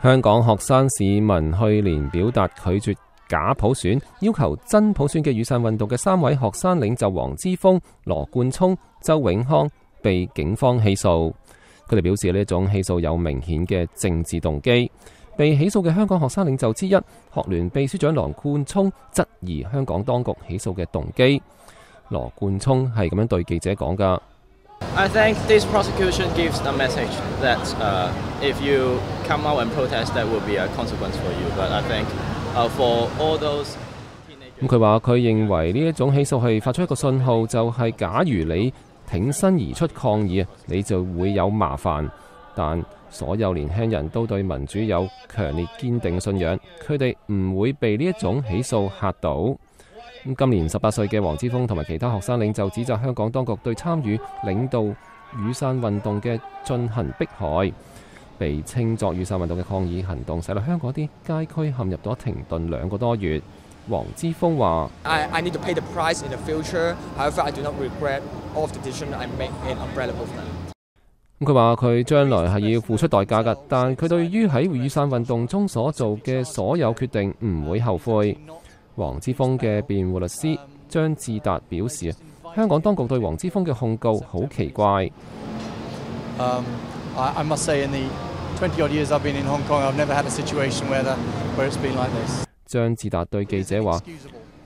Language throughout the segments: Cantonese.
香港學生市民去年表達拒絕假普選，要求真普選嘅雨傘運動嘅3位學生領袖黃之鋒、羅冠聰、周永康被警方起訴。佢哋表示呢一種起訴有明顯嘅政治動機。被起訴嘅香港學生領袖之一，學聯秘書長羅冠聰質疑香港當局起訴嘅動機。羅冠聰係咁樣對記者講㗎。I think this prosecution gives a message that if you come out and protest, that will be a consequence for you. But I think for all those 佢話佢認為呢一種起訴係發出一個信號，就係假如你挺身而出抗議，你就會有麻煩。但所有年輕人都對民主有強烈堅定信仰，佢哋唔會被呢一種起訴嚇到。今年18歲嘅黃之鋒同埋其他學生領袖指責香港當局對參與領導雨傘運動嘅進行迫害，被稱作雨傘運動嘅抗議行動使到香港啲街區陷入咗停頓2個多月。黃之鋒話：I need to pay the price in the future. However, I do not regret all of the decisions I made in Umbrella Movement. 佢話佢將來係要付出代價㗎，但佢對於喺雨傘運動中所做嘅所有決定唔會後悔。黃之鋒嘅辯護律師張志達表示，香港當局對黃之鋒嘅控告好奇怪。I must say in the 20-odd years I've been in Hong Kong, I've never had a situation where it's been like this. 張志達對記者話，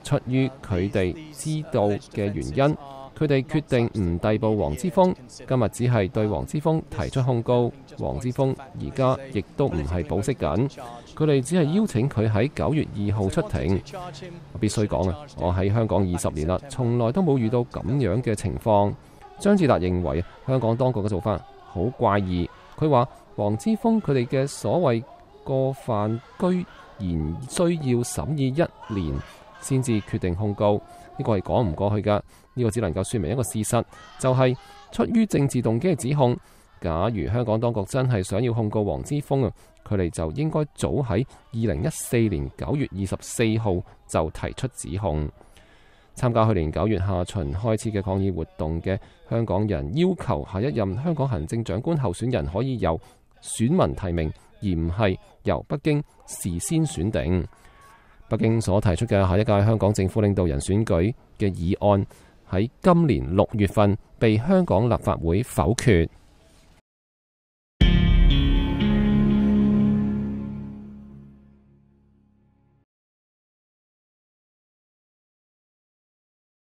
出於佢哋知道嘅原因，佢哋決定唔逮捕黃之鋒，今日只係對黃之鋒提出控告。黃之鋒而家亦都唔係保釋緊，佢哋只係邀請佢喺9月2號出庭。我必須講啊，我喺香港20年啦，從來都冇遇到咁樣嘅情況。張志達認為香港當局嘅做法好怪異。佢話黃之鋒佢哋嘅所謂過犯居然需要審議1年先至決定控告，呢個係講唔過去㗎。呢個只能夠說明一個事實，就係出於政治動機嘅指控。假如香港當局真係想要控告黃之鋒啊，佢哋就應該早喺2014年9月24號就提出指控。參加去年9月下旬開始嘅抗議活動嘅香港人要求下一任香港行政長官候選人可以由選民提名，而唔係由北京事先選定。北京所提出嘅下一屆香港政府領導人選舉嘅議案喺今年6月份被香港立法會否決。